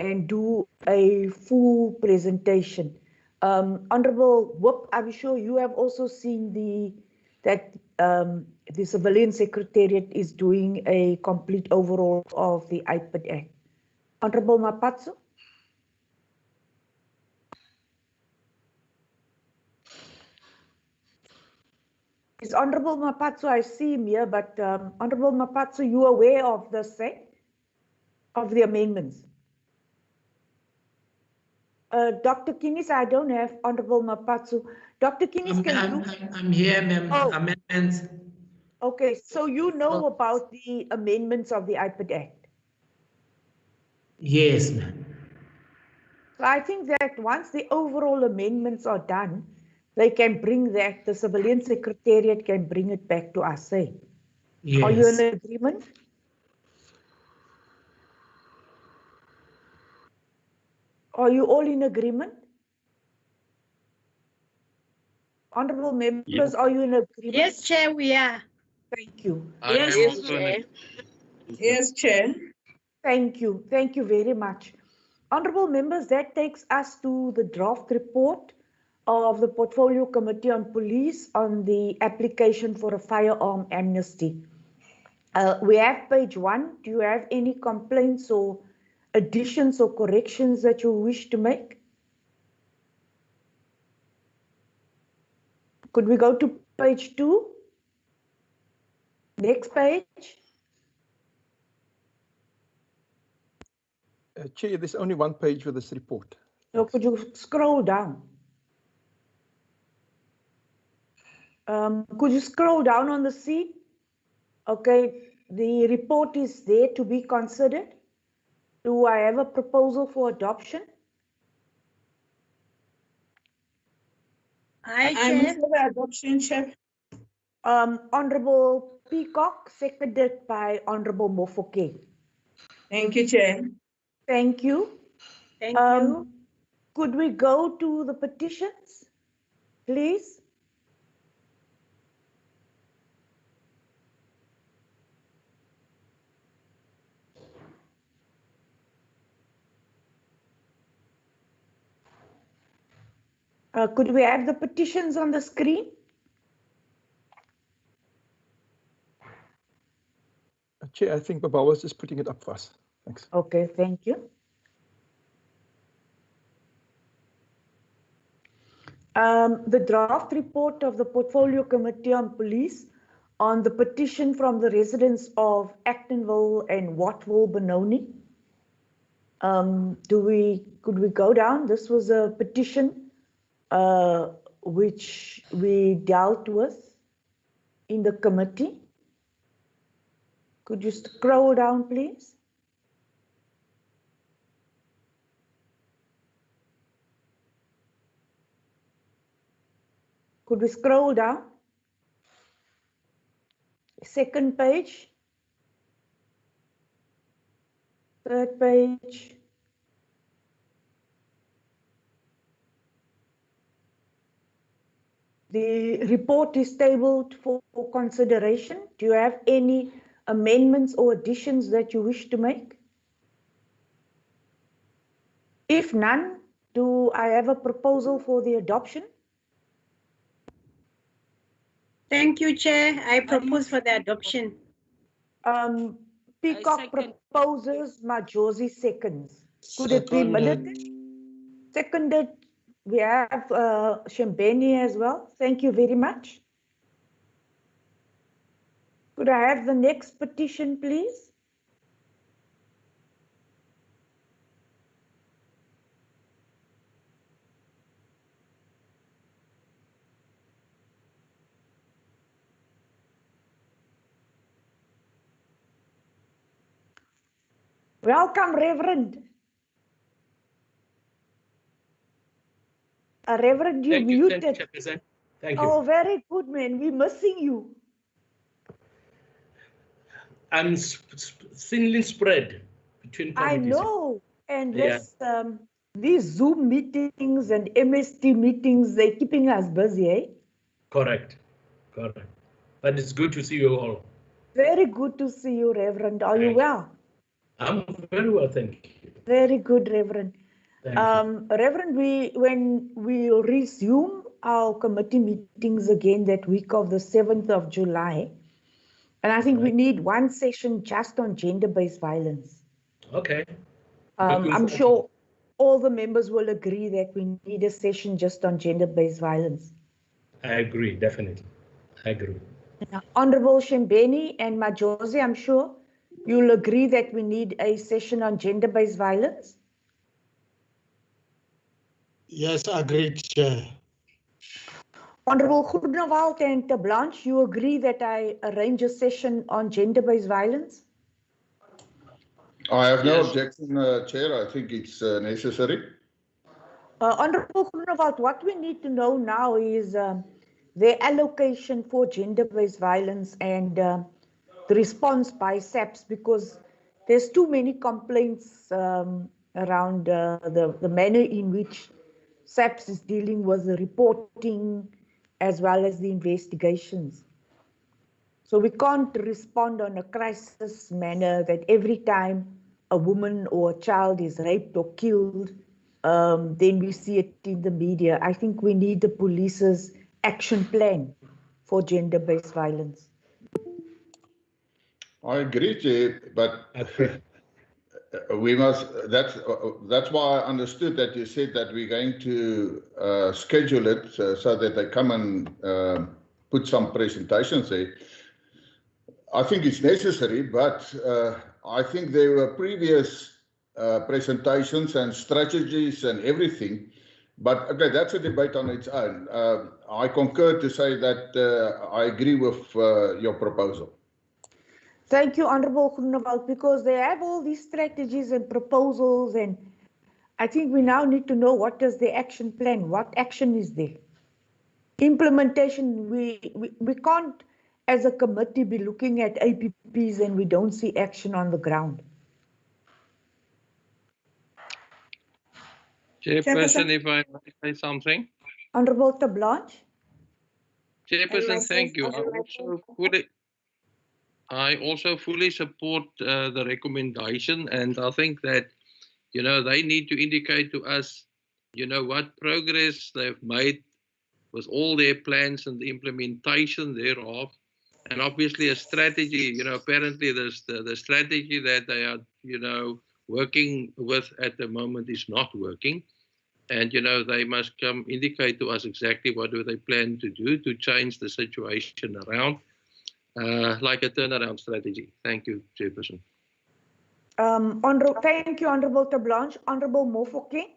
and do a full presentation. Honorable Whip, I'm sure you have also seen that the Civilian Secretariat is doing a complete overhaul of the IPID Act. Honorable Mapatso? Is Honorable Mapatso, I see him here, but Honorable Mapatso, you are aware of the of the amendments? Dr. Kinis, I don't have Honorable Mapatso. Dr. Kinis, I'm here, ma'am. Oh. Amendments. Okay, so you know about the amendments of the IPID Act? Yes, ma'am. So I think that once the overall amendments are done, they can bring that, the Civilian Secretariat can bring it back to us, eh? Yes. Are you in agreement? Are you all in agreement? Honorable members, are you in agreement? Yes, Chair, we are. Thank you. Yes, Chair. Yes, Chair. Thank you. Thank you very much. Honorable members, that takes us to the draft report of the Portfolio Committee on Police on the application for a firearm amnesty. We have page 1. Do you have any complaints or additions or corrections that you wish to make? Could we go to page 2? Next page. Chair, there's only one page for this report. So could you scroll down? Could you scroll down on the sheet? Okay, the report is there to be considered. Do I have a proposal for adoption? I move for the adoption, Chair. Honorable Peacock, seconded by Honorable Mofoke. Thank you, Chair. Thank you. Thank you. Could we go to the petitions, please? Could we have the petitions on the screen? Chair, I think Babawa is just putting it up for us. Thanks. Okay, thank you. The draft report of the Portfolio Committee on Police on the petition from the residents of Actonville and Wattville, Benoni. Could we go down? This was a petition which we dealt with in the committee. Could you scroll down, please? Could we scroll down? Second page. Third page. The report is tabled for consideration. Do you have any amendments or additions that you wish to make? If none, do I have a proposal for the adoption? Thank you, Chair. I propose for the adoption. Peacock proposes, Majosi seconds. Could it be minuted? Seconded, we have Shembeni as well. Thank you very much. Could I have the next petition, please? Welcome, Reverend. Reverend, you muted. Thank you, Thank you. Oh, very good, man. We're missing you. I'm thinly spread between committees. I know. And these Zoom meetings and MST meetings, they're keeping us busy, eh? Correct. Correct. But it's good to see you all. Very good to see you, Reverend. Are you well? I'm very well, thank you. Very good, Reverend. Thank you. Reverend, when we resume our committee meetings again that week of the 7th of July, and I think we Right. need one session just on gender-based violence. Okay. Looking I'm forward to sure all the members will agree that we need a session just on gender-based violence. it. I agree, definitely. I agree. Honorable Shembeni and Majosi, I'm sure you'll agree that we need a session on gender-based violence. Yes, agreed, Chair. Honorable Groenewald and Blanche, you agree that I arrange a session on gender-based violence? I have no Yes. objection, Chair. I think it's necessary. Honorable Groenewald, what we need to know now is the allocation for gender-based violence and the response by SAPS, because there's too many complaints around the manner in which SAPS is dealing with the reporting as well as the investigations. So we can't respond on a crisis manner that every time a woman or a child is raped or killed, then we see it in the media. I think we need the police's action plan for gender-based violence. I agree, Chair, but Agree. we must. That's why I understood that you said that we're going to schedule it so that they come and put some presentations there. I think it's necessary, but I think there were previous presentations and strategies and everything. But okay, that's a debate on its own. I concur to say that I agree with your proposal. Thank you, Honorable Groenewald, because they have all these strategies and proposals, and I think we now need to know what is the action plan, what action is there. Implementation, we can't, as a committee, be looking at APPs and we don't see action on the ground. Chairperson, if I may say something. Honorable Blanche. Chairperson, thank you. I also fully support the recommendation, and I think that, you know, they need to indicate to us, you know, what progress they've made with all their plans and the implementation thereof. And obviously a strategy, you know, apparently the strategy that they are, you know, working with at the moment is not working. And, you know, they must come indicate to us exactly what do they plan to do to change the situation around, like a turnaround strategy. Thank you, Chairperson. Thank you, Honorable Blanche. Honorable Mofoking.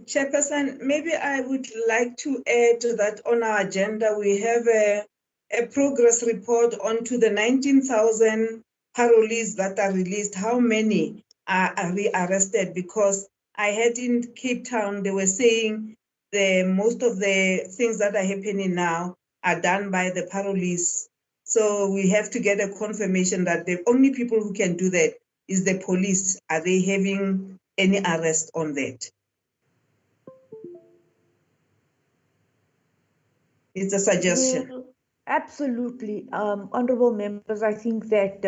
Chairperson, maybe I would like to add that on our agenda, we have a progress report onto the 19,000 parolees that are released. How many are we arrested? Because I heard in Cape Town, they were saying most of the things that are happening now are done by the parolees. So we have to get a confirmation that the only people who can do that is the police. Are they having any arrest on that? It's a suggestion. Absolutely. Honorable members, I think that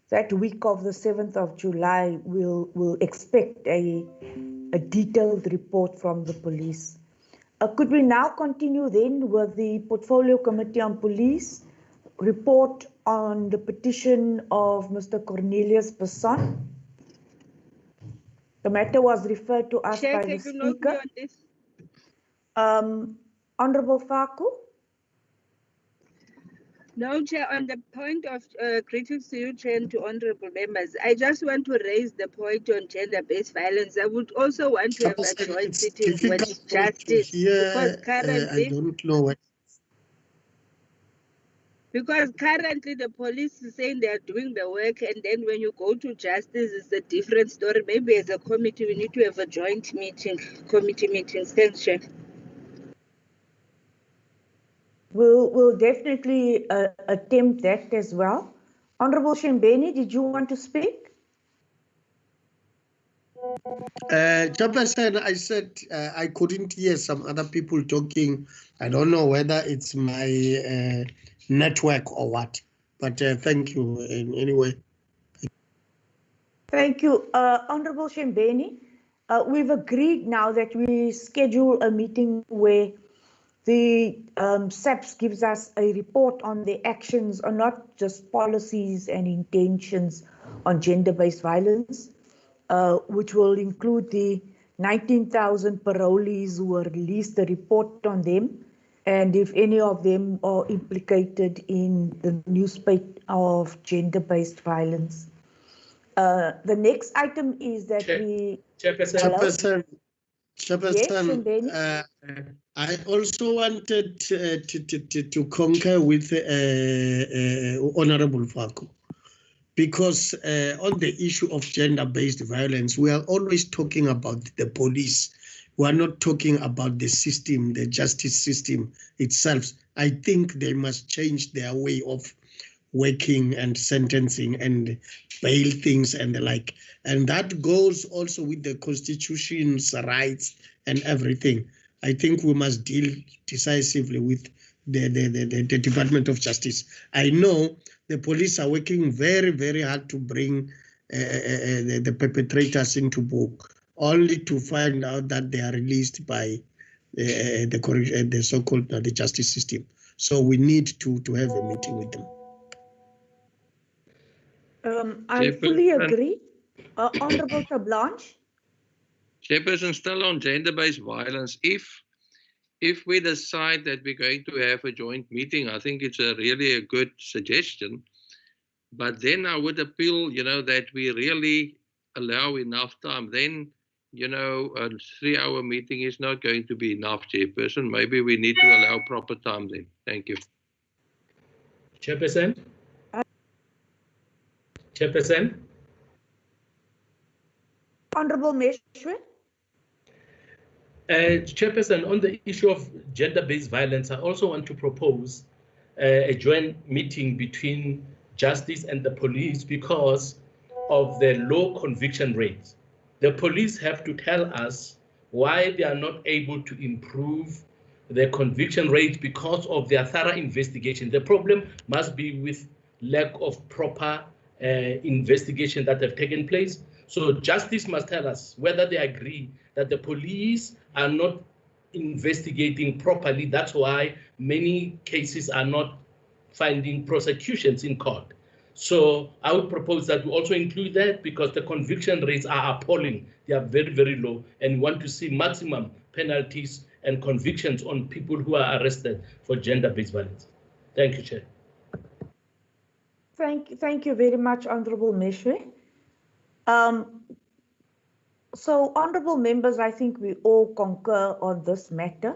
that week of the 7th of July, we'll expect a detailed report from the police. Could we now continue then with the Portfolio Committee on Police report on the petition of Mr. Cornelius Basson? The matter was referred to us by the Speaker. Honorable Faku? No, Chair, on the point of greetings to you, Chair, and to honorable members, I just want to raise the point on gender-based violence. I would also want to have a joint sitting with justice, because currently, I don't know what. Because currently the police is saying they are doing the work, and then when you go to justice, it's a different story. Maybe as a committee, we need to have a joint meeting, committee meetings. Thanks, Chair. We'll definitely attempt that as well. Honorable Shembeni, did you want to speak? Chairperson, I said I couldn't hear some other people talking. I don't know whether it's my network or what, but thank you anyway. Thank you, Honorable Shembeni. We've agreed now that we schedule a meeting where the SAPS gives us a report on the actions, or not just policies and intentions on gender-based violence, which will include the 19,000 parolees who were released, the report on them, and if any of them are implicated in the new spate of gender-based violence. The next item is that Chairperson. Chairperson, I also wanted to concur with Honorable Faku, because on the issue of gender-based violence, we are always talking about the police. We are not talking about the system, the justice system itself. I think they must change their way of working and sentencing and bail things and the like. And that goes also with the Constitution's rights and everything. I think we must deal decisively with the Department of Justice. I know the police are working very, very hard to bring the perpetrators into book, only to find out that they are released by the so-called the justice system. So we need to have a meeting with them. I fully agree. Honorable Tablanche. Chairperson, still on gender-based violence, if we decide that we're going to have a joint meeting, I think it's really a good suggestion. But then I would appeal, that we really allow enough time. Then, a 3-hour meeting is not going to be enough, Chairperson. Maybe we need to allow proper time then. Thank you. Chairperson. Chairperson. Honorable Meshwe. Chairperson, on the issue of gender-based violence, I also want to propose a joint meeting between justice and the police because of the low conviction rates. The police have to tell us why they are not able to improve the conviction rate because of their thorough investigation. The problem must be with lack of proper investigation that have taken place. So justice must tell us whether they agree that the police are not investigating properly. That's why many cases are not finding prosecutions in court. So I would propose that we also include that because the conviction rates are appalling. They are very, very low, and we want to see maximum penalties and convictions on people who are arrested for gender-based violence. Thank you, Chair. Thank you very much, Honorable Meshwe. So, honorable members, I think we all concur on this matter.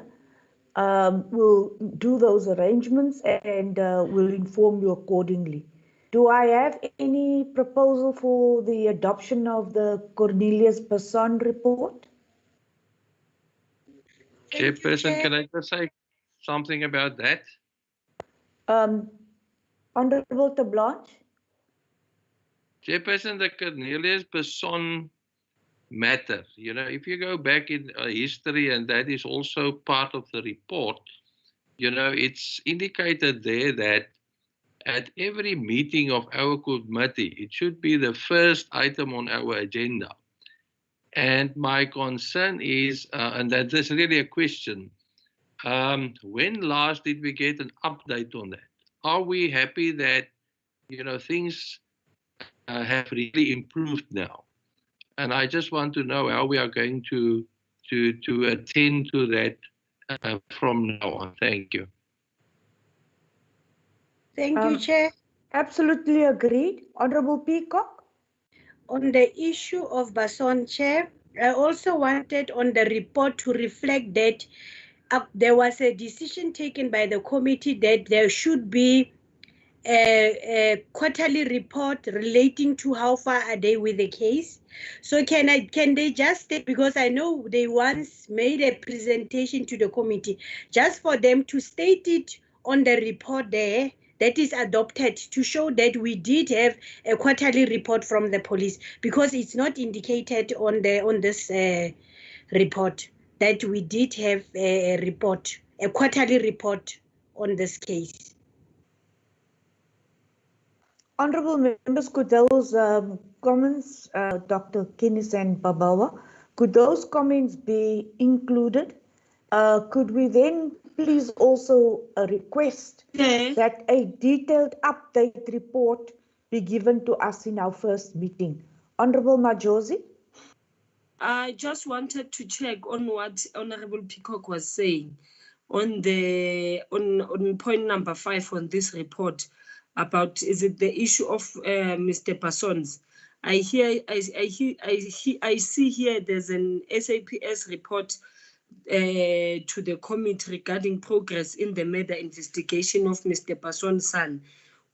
We'll do those arrangements and we'll inform you accordingly. Do I have any proposal for the adoption of the Cornelius Basson report? Chairperson, can I just say something about that? Honorable Tablanche. Chairperson, the Cornelius Basson matter, if you go back in history, and that is also part of the report, it's indicated there that at every meeting of our committee, it should be the first item on our agenda. And my concern is, and that is really a question, when last did we get an update on that? Are we happy that, things have really improved now? And I just want to know how we are going to attend to that from now on. Thank you. Thank you, Chair. Absolutely agreed. Honorable Peacock. On the issue of Basson, Chair, I also wanted on the report to reflect that there was a decision taken by the committee that there should be a quarterly report relating to how far are they with the case. So can they just state, because I know they once made a presentation to the committee, just for them to state it on the report there that is adopted to show that we did have a quarterly report from the police, because it's not indicated on this report that we did have a report, a quarterly report on this case. Honorable members, could those comments, Dr. Kinnis and Babawa. Could those comments be included? Could we then please also request that a detailed update report be given to us in our first meeting? Honorable Majosi? I just wanted to check on what Honorable Peacock was saying on point number 5 on this report about, is it the issue of Mr. Basons? I see here there's an SAPS report to the committee regarding progress in the murder investigation of Mr. Bason's son,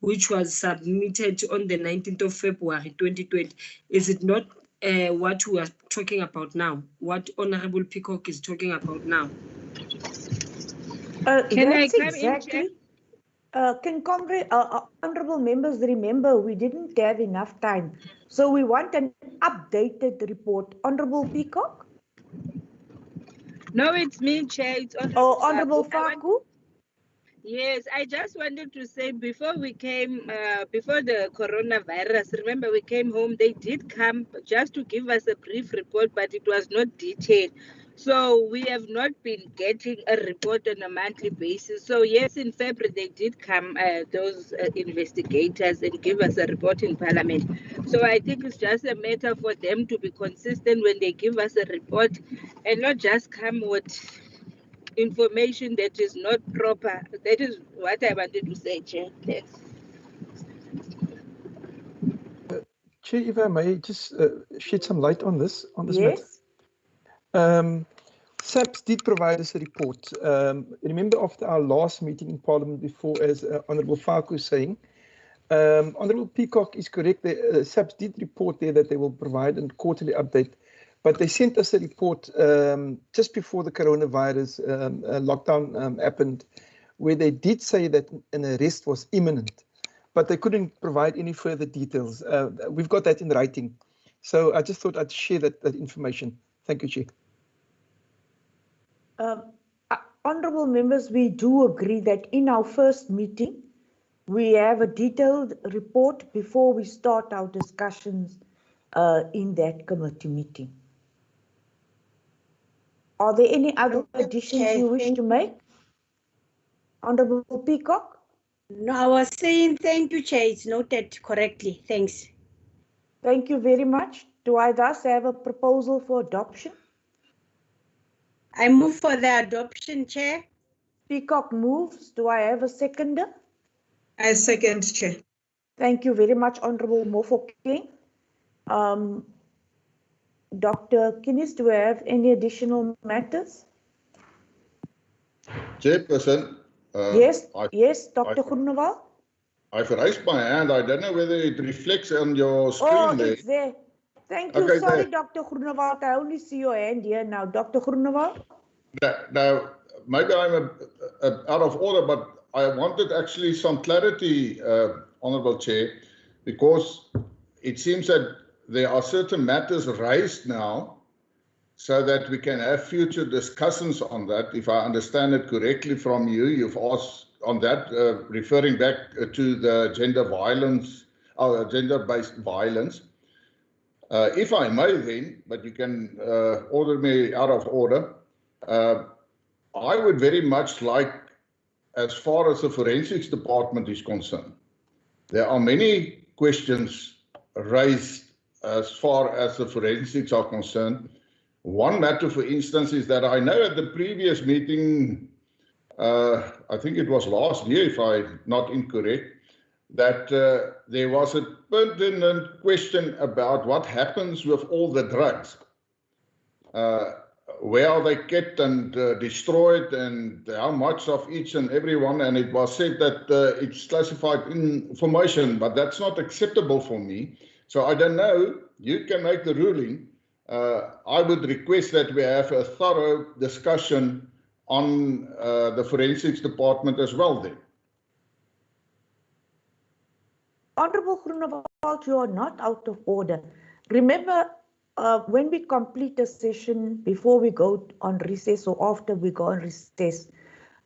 which was submitted on the 19th of February 2020. Is it not what we are talking about now, what Honorable Peacock is talking about now? Can I come exactly. in, Can honorable members remember we didn't have enough time, so we want an updated report. Honorable Peacock? No, it's me, Chair. It's Honorable Honorable Faku? Yes, I just wanted to say before we came, before the coronavirus, remember we came home, they did come just to give us a brief report, but it was not detailed. So we have not been getting a report on a monthly basis. So yes, in February they did come, those investigators, and give us a report in Parliament. So I think it's just a matter for them to be consistent when they give us a report and not just come with information that is not proper. That is what I wanted to say, Chair. Thanks. Chair, if I may just shed some light on this Yes. matter. SAPS did provide us a report. Remember after our last meeting in Parliament before, as Honourable Faku is saying, Honourable Peacock is correct. SAPS did report there that they will provide a quarterly update, but they sent us a report just before the coronavirus lockdown happened, where they did say that an arrest was imminent, but they couldn't provide any further details. We've got that in writing. So I just thought I'd share that information. Thank you, Chair. Honourable members, we do agree that in our first meeting, we have a detailed report before we start our discussions in that committee meeting. Are there any other additions you wish to make? Honourable Peacock? No, I was saying thank you, Chair. It's noted correctly. Thanks. Thank you very much. Do I thus have a proposal for adoption? I move for the adoption, Chair. Peacock moves. Do I have a seconder? I second, Chair. Thank you very much, Honourable Mofokeng. Dr. Kinnis, do I have any additional matters? Chairperson. Yes, Dr. Groenewald. I've raised my hand. I don't know whether it reflects on your screen there. It's there. Thank you. Okay, sorry, Dr. Groenewald. I only see your hand here now. Dr. Groenewald? Now, maybe I'm out of order, but I wanted actually some clarity, Honourable Chair, because it seems that there are certain matters raised now so that we can have future discussions on that. If I understand it correctly from you, you've asked on that, referring back to the gender violence, gender-based violence. If I may then, but you can order me out of order, I would very much like, as far as the forensics department is concerned, there are many questions raised as far as the forensics are concerned. One matter, for instance, is that I know at the previous meeting, I think it was last year, if I'm not incorrect, that there was a pertinent question about what happens with all the drugs. Where are they kept and destroyed, and how much of each and every one? And it was said that it's classified information, but that's not acceptable for me. So I don't know, you can make the ruling. I would request that we have a thorough discussion on the forensics department as well then. Honourable Groenewald, you are not out of order. Remember, when we complete a session before we go on recess or after we go on recess,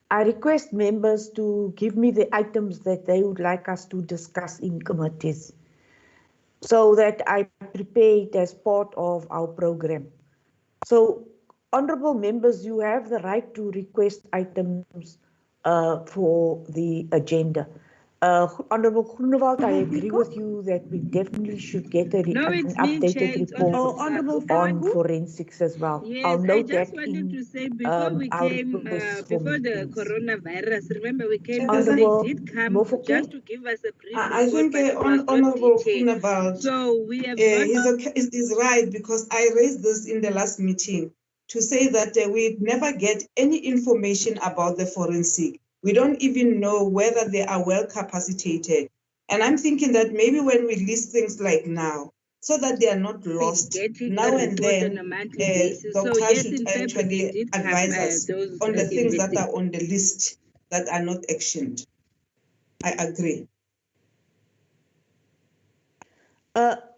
I request members to give me the items that they would like us to discuss in committees. so that I prepare it as part of our program. So, honorable members, you have the right to request items for the agenda. Honorable Groenewald, I agree with you that we definitely should get an it's me, updated Chair. It's report Honorable on Faku. forensics as well. I'll Yes, I note just that wanted to in say before we our came, requests for before the meetings. coronavirus, remember we came Chairperson, before they Honorable did come Mofokeng? just to give us a brief I report, think but it was not Honorable detailed. Groenewald, So we have not. is right, because I raised this in the last meeting to say that we never get any information about the forensic. We don't even know whether they are well capacitated. And I'm thinking that maybe when we list things like now, so that they are not lost, Getting now a and report then, on a monthly basis. So Dr. yes, should in February they actually did come advise us those on the things that investigations. are on the list that are not actioned. I agree.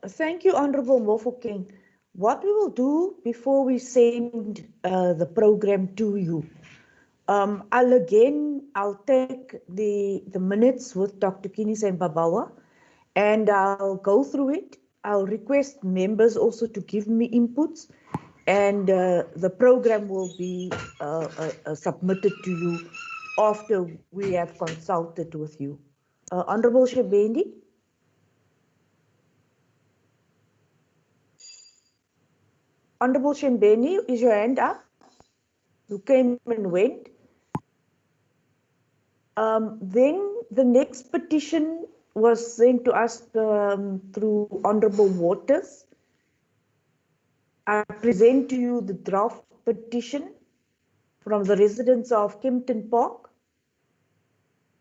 Thank you, Honorable Mofokeng. What we will do before we send the program to you, I'll take the minutes with Dr. Kinis and Babawa, and I'll go through it. I'll request members also to give me inputs, and the program will be submitted to you after we have consulted with you. Honorable Shebendi? Honorable Shembeni, is your hand up? You came and went. Then the next petition was sent to us through Honorable Waters. I present to you the draft petition from the residents of Kempton Park,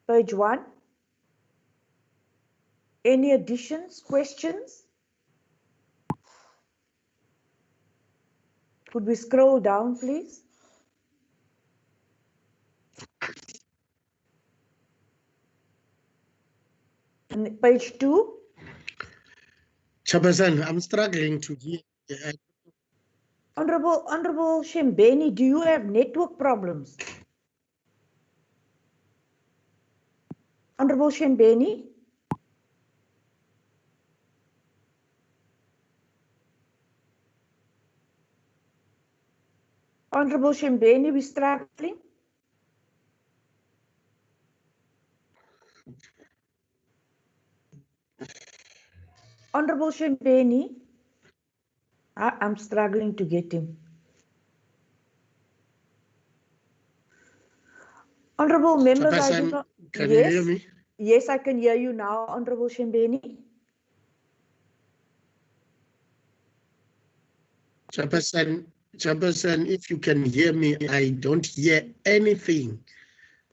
page 1. Any additions, questions? Could we scroll down, please? And page 2. Chairperson, I'm struggling to hear. Honorable Shembeni, do you have network problems? Honorable Shembeni? Honorable Shembeni, we struggling? Honorable Shembeni, I'm struggling to get him. Honorable members, I do not. Can you hear me? Yes, I can hear you now, Honorable Shembeni. Chairperson, if you can hear me, I don't hear anything.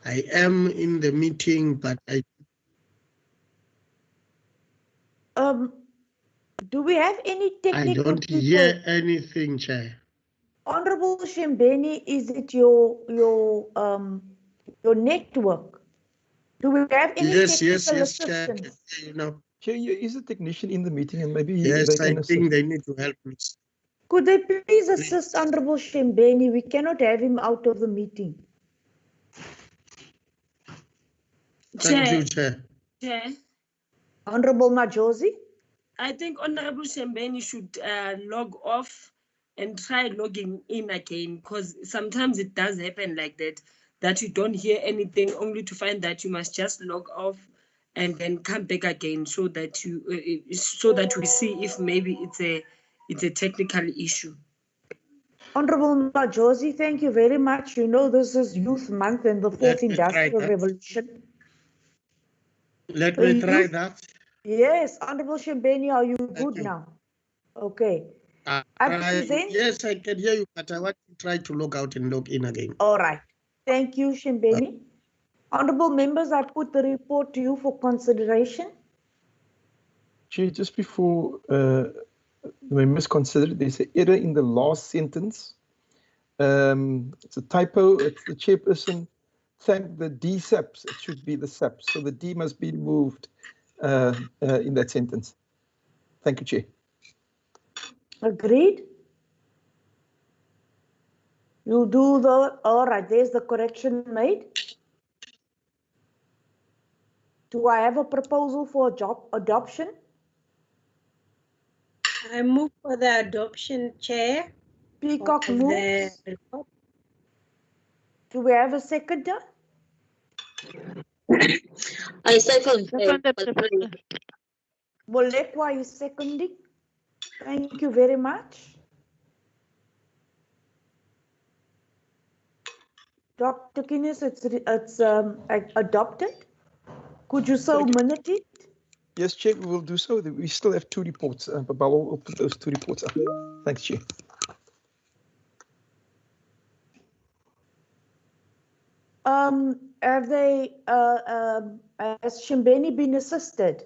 I am in the meeting, but I. Do we have any technical I don't people? hear anything, Chair. Honorable Shembeni, is it your network? Do we have any technical assistance? Chair. You know. Chair, is a technician in the meeting, and maybe Yes, they can I assist. think they need to help me. Could they please assist Honorable Shembeni? We cannot have him out of the meeting. Thank you, Chair. Chair. Honorable Majosi? I think Honorable Shembeni should log off and try logging in again, because sometimes it does happen like that you don't hear anything, only to find that you must just log off and then come back again, so that we see if maybe it's a technical issue. Honorable Majosi, thank you very much. You know, this is Youth Month and the Fourth Industrial Revolution. Let me try that. Yes, Honorable Shembeni, are you good now? Okay. Yes, I can hear you, but I want to try to log out and log in again. All right. Thank you, Shembeni. Honorable members, I put the report to you for consideration. Chair, just before the members consider, there's an error in the last sentence. It's a typo. It's the chairperson thanked the DSAPs. It should be the SAPs. So the D must be removed in that sentence. Thank you, Chair. Agreed. You do the, all right, there's the correction made. Do I have a proposal for adoption? I move for the adoption, Chair. Peacock of moves. the report. Do we have a seconder? I second. Molekwa is seconding. Thank you very much. Dr. Guinness, it's adopted. Could you so minute it? Yes, Chair, we will do so. We still have 2 reports, but Bawa will put those 2 reports up. Thanks, Chair. Have they, has Shimbeni been assisted?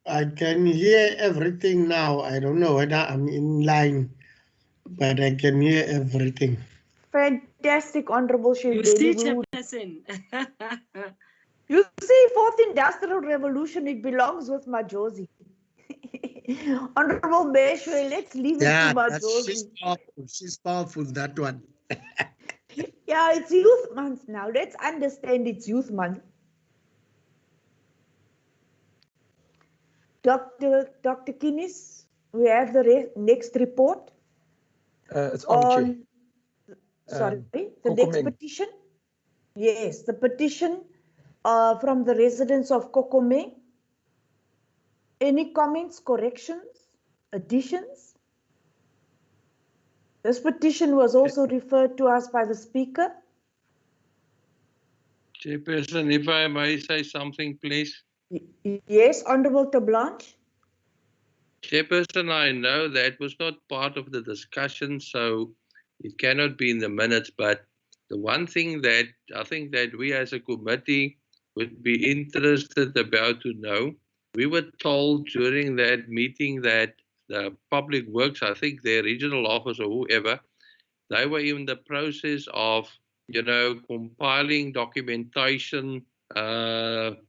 I can hear everything now. I don't know whether I'm in line, but I can hear everything. Fantastic, Honorable You see, Shimbeni. Chairperson. You see, 4th Industrial Revolution, it belongs with Majosi. Honorable Meshwe, let's leave it to Majosi. She's powerful. She's powerful, that one. Yeah, it's Youth Month now. Let's understand it's Youth Month. Dr. Guinness, we have the next report. It's on, Sorry, the next petition. Yes, the petition from the residents of Kokome. Any comments, corrections, additions? This petition was also referred to us by the Speaker. Chairperson, if I may say something, please. Yes, Honorable Tablanche. Chairperson, I know that was not part of the discussion, so it cannot be in the minutes, but the one thing that I think that we as a committee would be interested about to know, we were told during that meeting that the Public Works, I think their regional office or whoever, they were in the process of, compiling documentation, regarding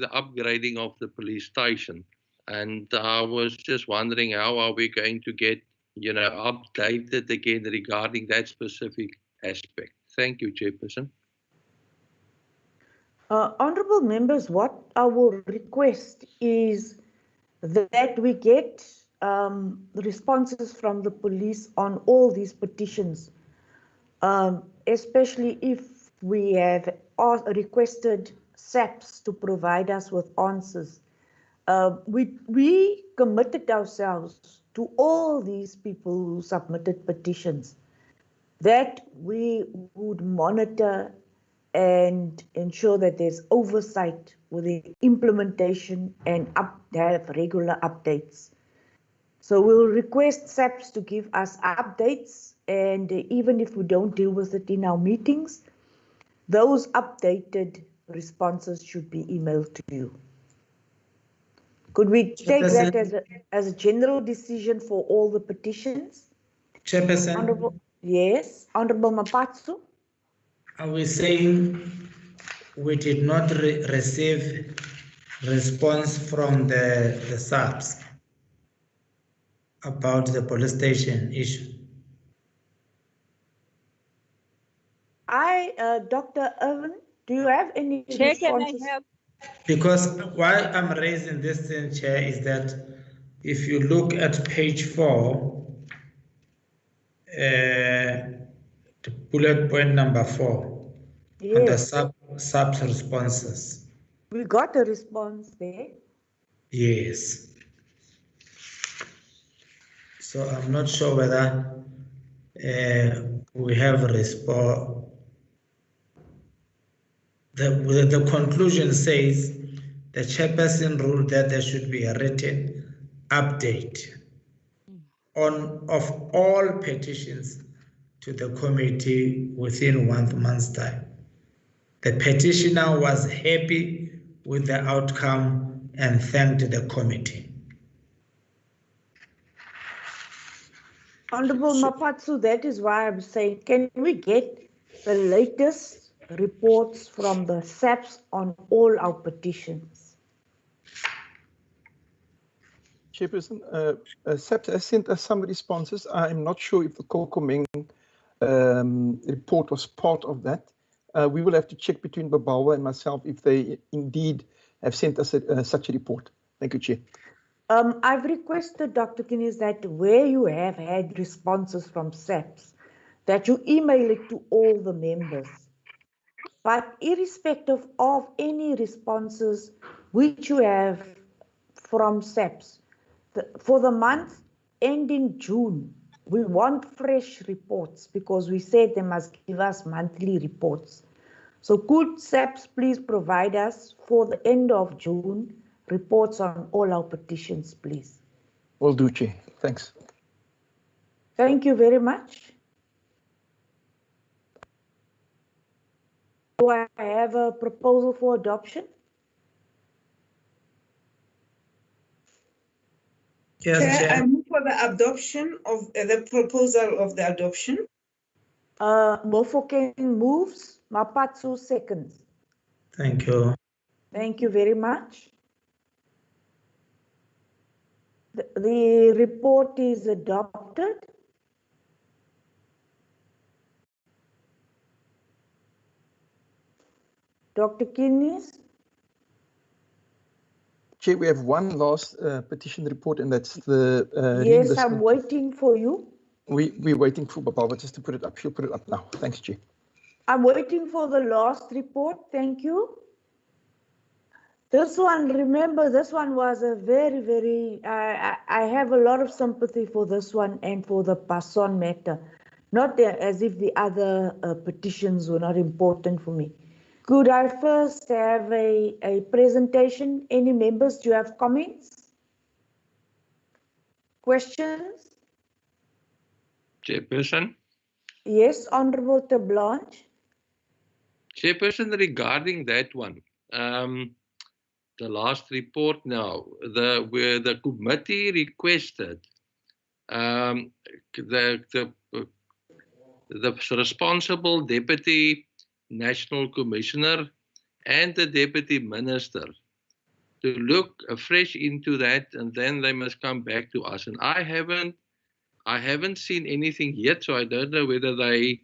the upgrading of the police station. And I was just wondering, how are we going to get, updated again regarding that specific aspect? Thank you, Chairperson. Honorable members, what I will request is that we get responses from the police on all these petitions, especially if we have requested SAPS to provide us with answers. We committed ourselves to all these people who submitted petitions that we would monitor and ensure that there's oversight with the implementation and have regular updates. So we'll request SAPS to give us updates, and even if we don't deal with it in our meetings, those updated responses should be emailed to you. Could we take that as a general decision for all the petitions? Chairperson? Honorable Mapatsu? Are we saying we did not receive response from the SAPS about the police station issue? Dr. Irvin, do you have any Chair, responses? can I help? Because why I'm raising this thing, Chair, is that if you look at page 4, the bullet point number 4, under SAPS responses. We got a response there. Yes. So I'm not sure whether we have a response. The conclusion says the chairperson ruled that there should be a written update of all petitions to the committee within 1 month's time. The petitioner was happy with the outcome and thanked the committee. Honorable Mapatsu, that is why I'm saying, can we get the latest reports from the SAPS on all our petitions? Chairperson, SAPS has sent us some responses. I'm not sure if the Kokomeng report was part of that. We will have to check between Babawa and myself if they indeed have sent us such a report. Thank you, Chair. I've requested, Dr. Guinness, that where you have had responses from SAPS, that you email it to all the members. But irrespective of any responses which you have from SAPS, for the month ending June, we want fresh reports because we said they must give us monthly reports. So could SAPS please provide us for the end of June reports on all our petitions, please? Will do, Chair. Thanks. Thank you very much. Do I have a proposal for adoption? Yes, Chair, Chair. I move for the adoption of the proposal of the adoption. Mofokeng moves, Mapatsu seconds. Thank you. Thank you very much. The report is adopted. Dr. Guinness? Chair, we have one last petition report, and that's the yes, I'm waiting for you. We're waiting for Baba just to put it up. She'll put it up now. Thanks, Chair. I'm waiting for the last report. Thank you. This one, remember, this one was a very, I have a lot of sympathy for this one and for the Basson matter. Not as if the other petitions were not important for me. Could I first have a presentation? Any members, do you have comments? Questions? Chairperson? Yes, Honorable Terblanche. Chairperson, regarding that one, the last report now, where the committee requested the responsible deputy national commissioner and the deputy minister to look afresh into that, and then they must come back to us. And I haven't seen anything yet, so I don't know whether they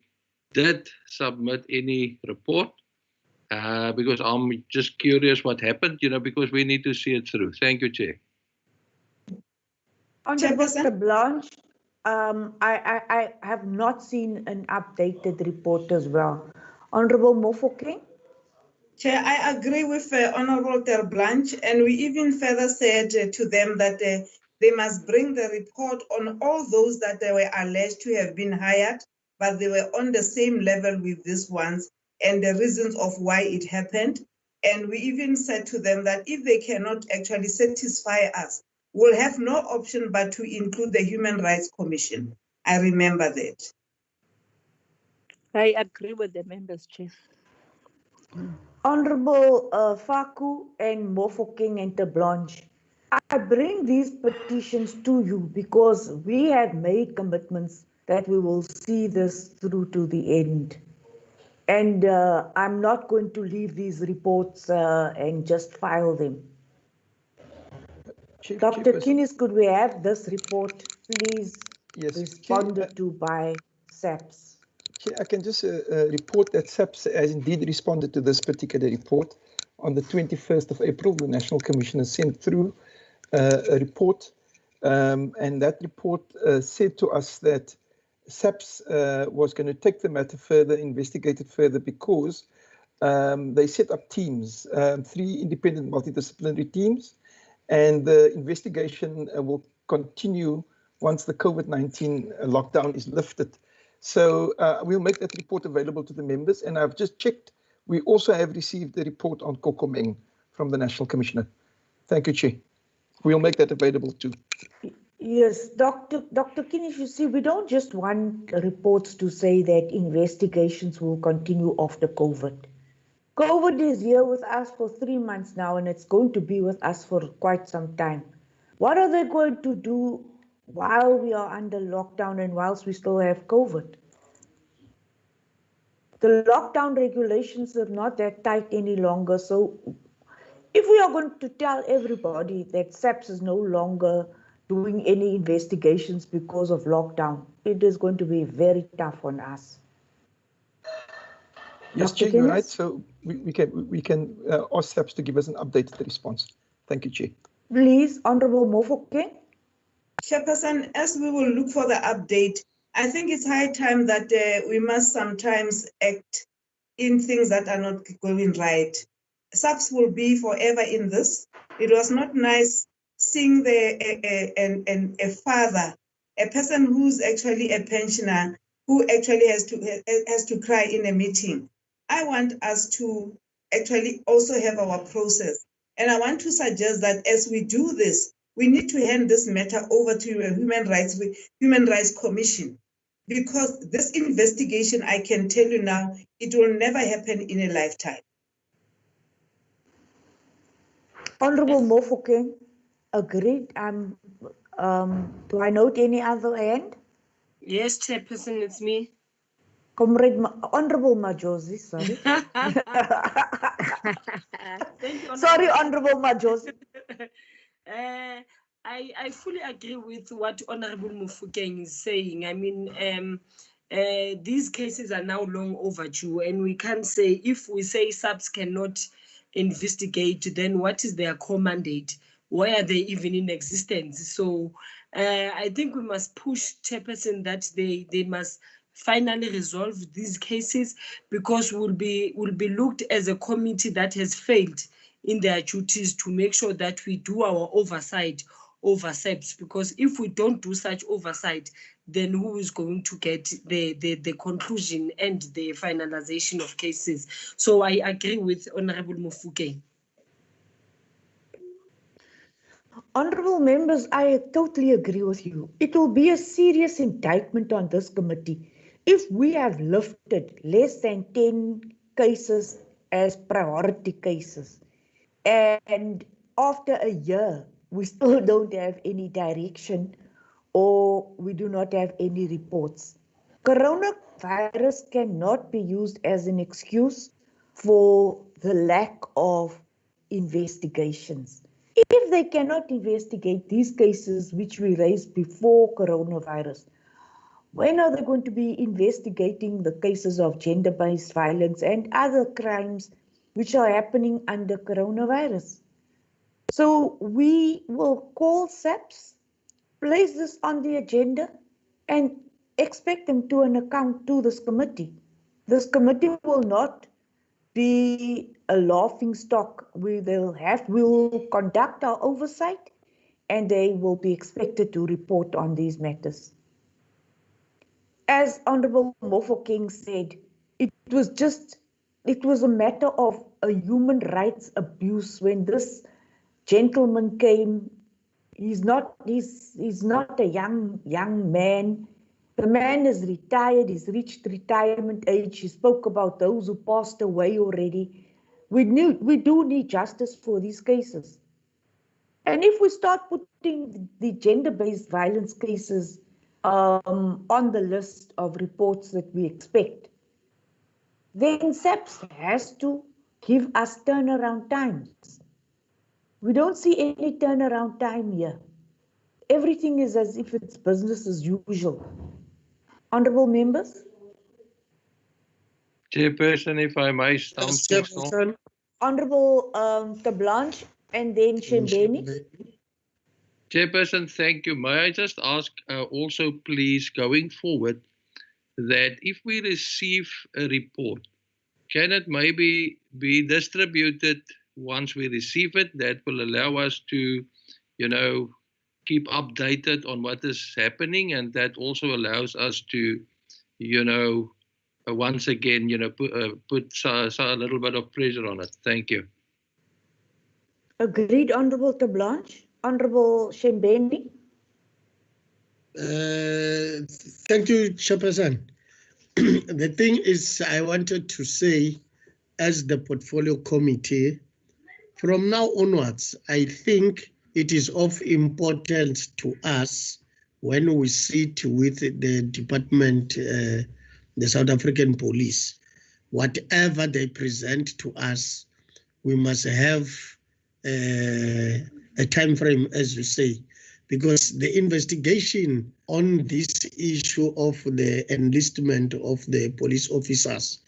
did submit any report. Because I'm just curious what happened, because we need to see it through. Thank you, Chair. Honorable Blanche, I have not seen an updated report as well. Honorable Mofokeng? Chair, I agree with Honorable Terblanche, and we even further said to them that they must bring the report on all those that they were alleged to have been hired, but they were on the same level with these ones, and the reasons of why it happened. And we even said to them that if they cannot actually satisfy us, we'll have no option but to include the Human Rights Commission. I remember that. I agree with the members, Chair. Honorable Faku and Mofokeng and Terblanche, I bring these petitions to you because we have made commitments that we will see this through to the end. And I'm not going to leave these reports and just file them. Dr. Guinness, could we have this report, please, responded to by SAPS? I can just report that SAPS has indeed responded to this particular report. On the 21st of April, the National Commissioner sent through a report, and that report said to us that SAPS was going to take the matter further, investigate it further, because they set up teams, 3 independent multidisciplinary teams, and the investigation will continue once the COVID-19 lockdown is lifted. So we'll make that report available to the members, and I've just checked. We also have received the report on Kokomeng from the National Commissioner. Thank you, Chair. We'll make that available too. Yes, Dr. Guinness, you see, we don't just want reports to say that investigations will continue after COVID. COVID is here with us for 3 months now, and it's going to be with us for quite some time. What are they going to do while we are under lockdown and whilst we still have COVID? The lockdown regulations are not that tight any longer. So if we are going to tell everybody that SAPS is no longer doing any investigations because of lockdown, it is going to be very tough on us. Yes, Chair, you're right. So we can ask SAPS to give us an updated response. Thank you, Chair. Please, Honorable Mofokeng. Chairperson, as we will look for the update, I think it's high time that we must sometimes act in things that are not going right. SAPS will be forever in this. It was not nice seeing a father, a person who's actually a pensioner, who actually has to cry in a meeting. I want us to actually also have our process. And I want to suggest that as we do this, we need to hand this matter over to a Human Rights Commission, because this investigation, I can tell you now, it will never happen in a lifetime. Honorable Mofokeng, agreed. Do I note any other hand? Yes, Chairperson, it's me. Comrade Honorable Majosi, sorry. Thank you, Sorry, Honorable Majosi. I fully agree with what Honorable Mofokeng is saying. I mean, these cases are now long overdue, and we can't say, if we say SAPS cannot investigate, then what is their core mandate? Why are they even in existence? So I think we must push, Chairperson, that they must finally resolve these cases, because we'll be looked as a committee that has failed in their duties to make sure that we do our oversight over SAPS, because if we don't do such oversight, then who is going to get the conclusion and the finalization of cases? So I agree with Honorable Mofokeng. Honorable members, I totally agree with you. It will be a serious indictment on this committee if we have lifted less than 10 cases as priority cases. And after a year, we still don't have any direction, or we do not have any reports. Coronavirus cannot be used as an excuse for the lack of investigations. If they cannot investigate these cases which we raised before coronavirus, when are they going to be investigating the cases of gender-based violence and other crimes which are happening under coronavirus? So we will call SAPS, place this on the agenda, and expect them to an account to this committee. This committee will not be a laughing stock. We will conduct our oversight, and they will be expected to report on these matters. As Honorable Mofokeng said, it was a matter of a human rights abuse when this gentleman came. He's not a young man. The man is retired, he's reached retirement age. He spoke about those who passed away already. We do need justice for these cases. And if we start putting the gender-based violence cases on the list of reports that we expect, then SAPS has to give us turnaround times. We don't see any turnaround time here. Everything is as if it's business as usual. Honorable members? Chairperson, if I may, Honorable Tablanche and then Shembeni. Chairperson, thank you. May I just ask also, please, going forward, that if we receive a report, can it maybe be distributed once we receive it? That will allow us to, keep updated on what is happening, and that also allows us to, once again, put a little bit of pressure on it. Thank you. Agreed, Honorable Tablanche. Honorable Shembeni. Thank you, Chairperson. The thing is, I wanted to say, as the portfolio committee, from now onwards, I think it is of importance to us when we sit with the department, the South African police, whatever they present to us, we must have a time frame, as you say, because the investigation on this issue of the enlistment of the police officers,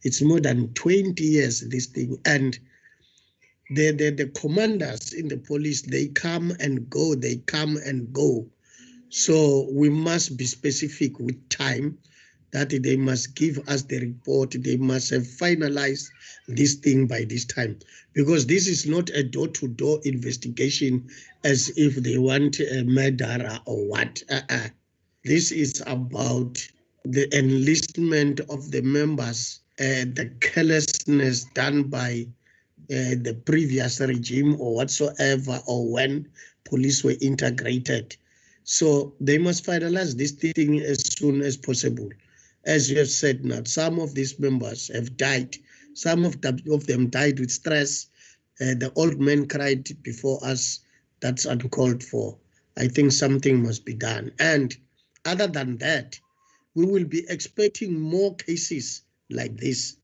it's more than 20 years, this thing. And the commanders in the police, they come and go, they come and go. So we must be specific with time that they must give us the report. They must have finalized this thing by this time, because this is not a door-to-door investigation as if they want a murderer or what. This is about the enlistment of the members, the carelessness done by the previous regime or whatsoever, or when police were integrated. So they must finalize this thing as soon as possible. As you have said now, some of these members have died. Some of them died with stress. The old man cried before us. That's uncalled for. I think something must be done. And other than that, we will be expecting more cases like this,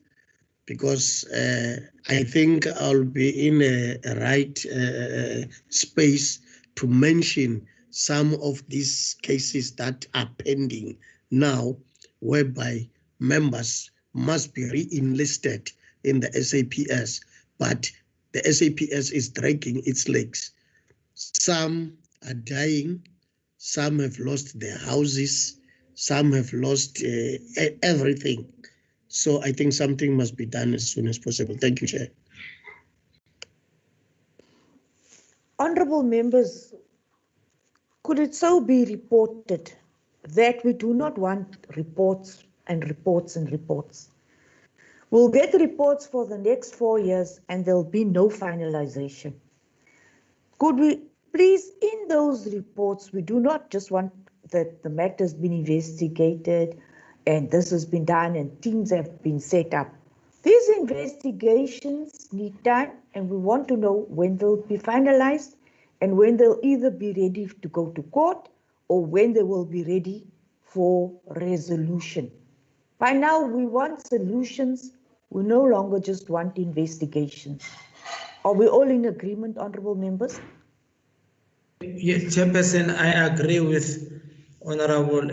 because I think I'll be in a right space to mention some of these cases that are pending now, whereby members must be re-enlisted in the SAPS, but the SAPS is dragging its legs. Some are dying, some have lost their houses, some have lost everything. So I think something must be done as soon as possible. Thank you, Chair. Honourable members, could it so be reported that we do not want reports and reports and reports? We'll get reports for the next 4 years and there'll be no finalization. Could we please, in those reports, we do not just want that the matter has been investigated and this has been done and teams have been set up. These investigations need time, and we want to know when they'll be finalized and when they'll either be ready to go to court or when they will be ready for resolution. By now, we want solutions. We no longer just want investigations. Are we all in agreement, honourable members? Yes, Chairperson, I agree with Honourable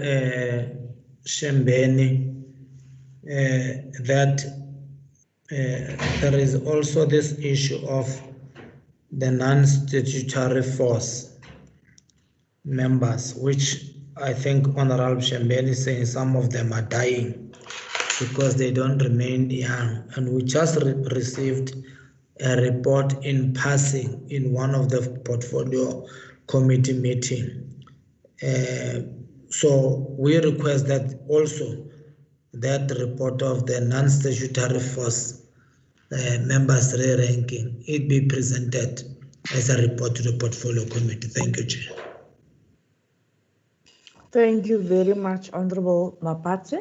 Shembeni that there is also this issue of the non-statutory force members, which I think Honourable Shembeni is saying some of them are dying because they don't remain young. And we just received a report in passing in one of the portfolio committee meeting. So we request that also that report of the non-statutory force members re-ranking, it be presented as a report to the portfolio committee. Thank you, Chair. Thank you very much, Honourable Mapatse.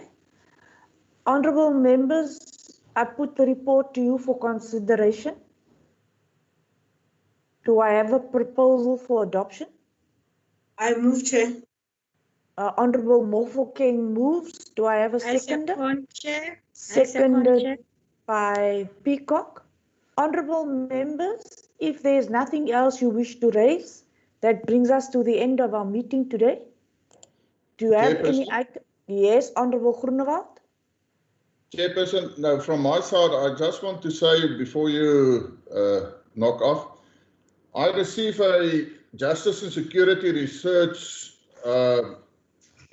Honourable members, I put the report to you for consideration. Do I have a proposal for adoption? I move, Chair. Honourable Mofokeng moves. Do I have a seconder? Second, Chair. Seconded by Peacock. Honourable members, if there is nothing else you wish to raise, that brings us to the end of our meeting today. Do you have any item? Yes, Honourable Groenewald. Chairperson, no, from my side, I just want to say before you knock off, I received a Justice and Security Research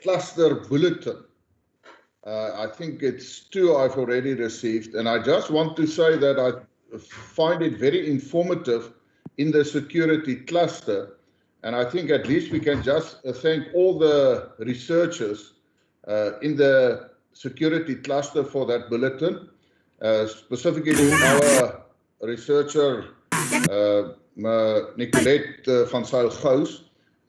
cluster bulletin. I think it's 2 I've already received, and I just want to say that I find it very informative in the security cluster, and I think at least we can just thank all the researchers in the security cluster for that bulletin, specifically our researcher Nicolette van Zyl-Gous,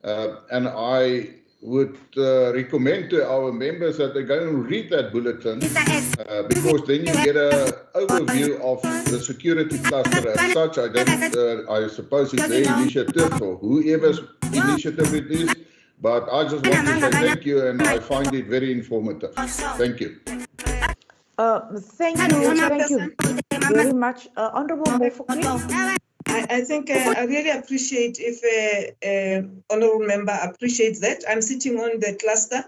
and I would recommend to our members that they go and read that bulletin, because then you get an overview of the security cluster as such. I suppose it's their initiative or whoever's initiative it is, but I just want to say thank you, and I find it very informative. Thank you. Thank you very much. Honourable Mofokeng. I think I really appreciate if honourable member appreciates that. I'm sitting on the cluster,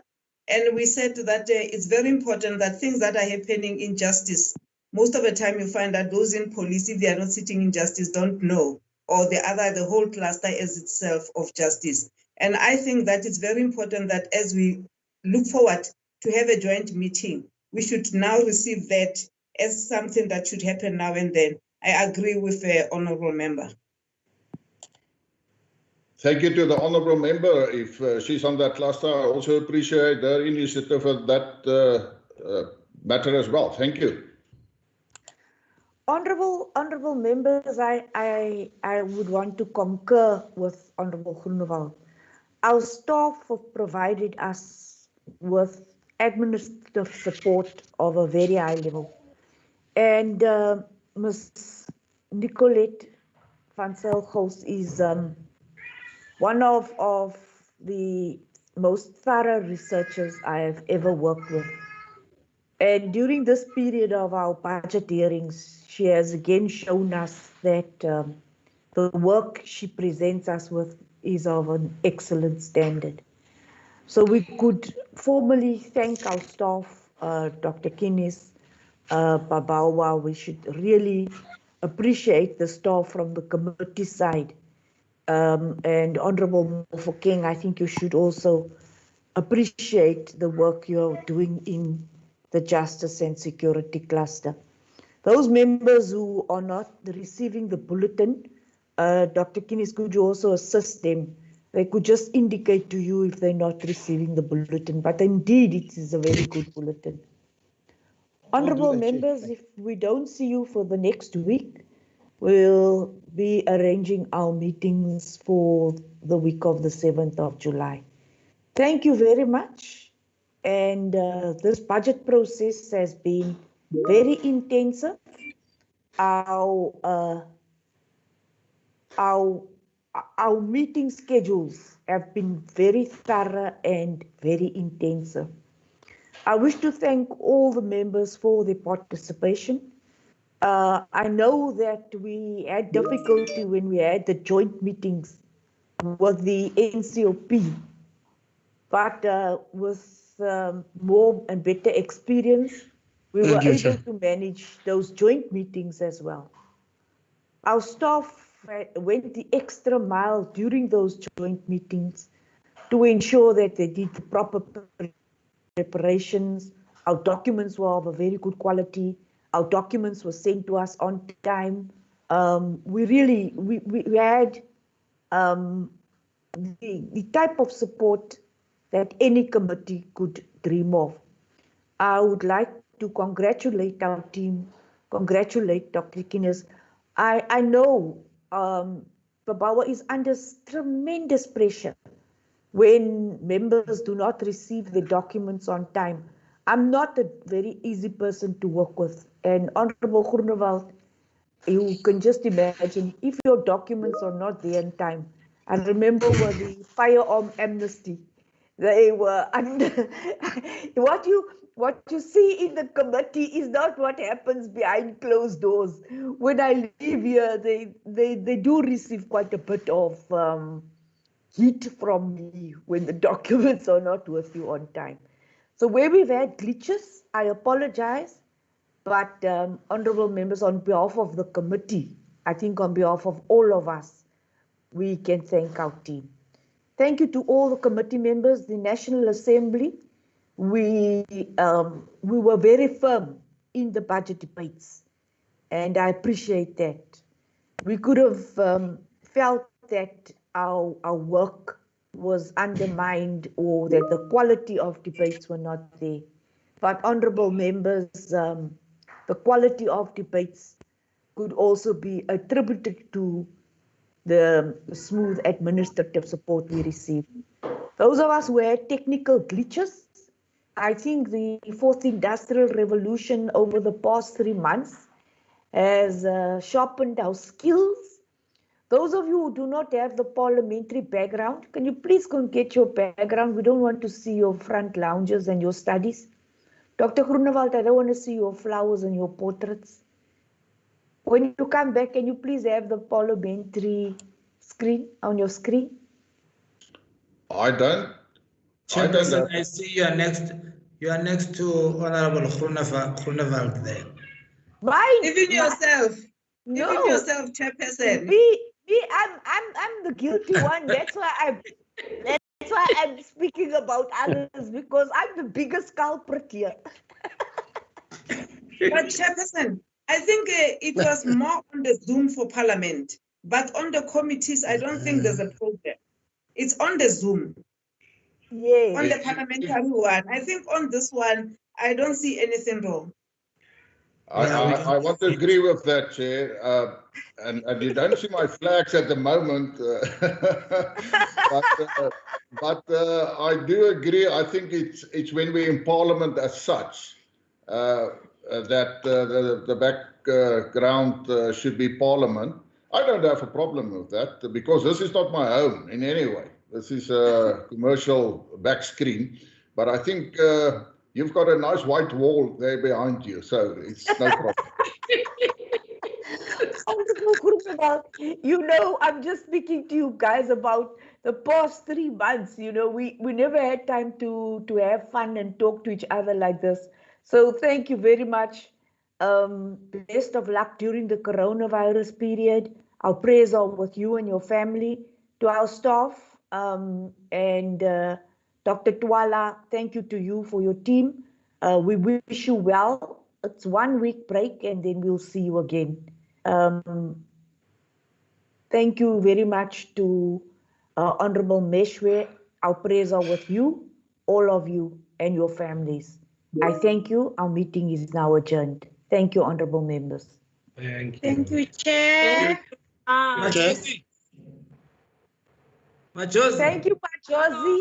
and we said that it's very important that things that are happening in justice most of the time you find that those in police, if they are not sitting in justice, don't know, or the whole cluster as itself of justice. And I think that it's very important that as we look forward to have a joint meeting, we should now receive that as something that should happen now and then. I agree with the honorable member. Thank you to the honourable member. If she's on that cluster, I also appreciate her initiative of that matter as well. Thank you. Honourable members, I would want to concur with Honourable Groenewald. Our staff have provided us with administrative support of a very high level. And Ms. Nicolette van Zyl is one of the most thorough researchers I have ever worked with. And during this period of our budget hearings, she has again shown us that the work she presents us with is of an excellent standard. So we could formally thank our staff, Dr. Kinnis, Babawa. We should really appreciate the staff from the committee side. And Honourable Mofokeng, I think you should also appreciate the work you're doing in the Justice and Security Cluster. Those members who are not receiving the bulletin, Dr. Kinnis, could you also assist them? They could just indicate to you if they're not receiving the bulletin, but indeed it is a very good bulletin. Honourable members, if we don't see you for the next week, we'll be arranging our meetings for the week of the 7th of July. Thank you very much. And this budget process has been very intensive. Our meeting schedules have been very thorough and very intensive. I wish to thank all the members for their participation. I know that we had difficulty when we had the joint meetings with the NCOP, but with more and better experience, we were able to manage those joint meetings as well. Our staff went the extra mile during those joint meetings to ensure that they did the proper preparations. Our documents were of a very good quality. Our documents were sent to us on time. We had the type of support that any committee could dream of. I would like to congratulate our team, congratulate Dr. Kinnis. I know Babawa is under tremendous pressure when members do not receive the documents on time. I'm not a very easy person to work with. And Honourable Groenewald, you can just imagine if your documents are not there in time. I remember with the firearm amnesty, they were under what you see in the committee is not what happens behind closed doors. When I leave here, they do receive quite a bit of heat from me when the documents are not with you on time. So where we've had glitches, I apologize, but honourable members, on behalf of the committee, I think on behalf of all of us, we can thank our team. Thank you to all the committee members, the National Assembly. We were very firm in the budget debates, and I appreciate that. We could have felt that our work was undermined or that the quality of debates were not there. But honourable members, the quality of debates could also be attributed to the smooth administrative support we received. Those of us who had technical glitches, I think the fourth industrial revolution over the past 3 months has sharpened our skills. Those of you who do not have the parliamentary background, can you please go and get your background? We don't want to see your front lounges and your studies. Dr. Groenewald, I don't want to see your flowers and your portraits. When you come back, can you please have the parliamentary screen on your screen? I don't. Chairperson, I see you are next. You are next to Honourable Groenewald there. Mine. Even yourself. No. Even yourself, Chairperson. I'm the guilty one. That's why I'm speaking about others, because I'm the biggest culprit here. But Chairperson, I think it was more on the Zoom for Parliament, but on the committees, I don't think there's a problem. It's on the Zoom. Yes. On the parliamentary one. I think on this one, I don't see anything wrong. I want to agree with that, Chair. And you don't see my flags at the moment, but I do agree. I think it's when we're in Parliament as such that the background should be Parliament. I don't have a problem with that because this is not my home in any way. This is a commercial back screen, but I think you've got a nice white wall there behind you, so it's no problem. You know, I'm just speaking to you guys about the past 3 months. You know, we never had time to have fun and talk to each other like this. So thank you very much. Best of luck during the coronavirus period. Our prayers are with you and your family. To our staff, and Dr. Twala, thank you to you for your team. We wish you well. It's 1 week break and then we'll see you again. Thank you very much to Honorable Meshwe. Our prayers are with you, all of you and your families. I thank you. Our meeting is now adjourned. Thank you, Honorable members. Thank you. Thank you, Chair. Majosi. Majosi. Thank you, Majosi.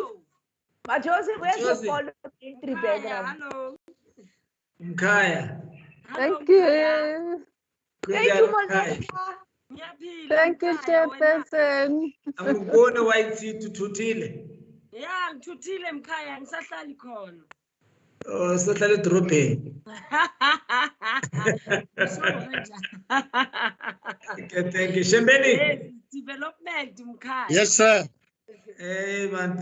Majosi, where's Majosi. the parliamentary background? Hello. Mkhaya. Thank you. Thank you, Majosi. Thank you, Chairperson. Angubona wayithi tuthutile. Yeah, ngithuthile Mkhaya, ngisahlali khona. Oh, sihlala edorobheni. Thank you. Shembeni. Development Mkhaya. Yes, sir. Hey, man.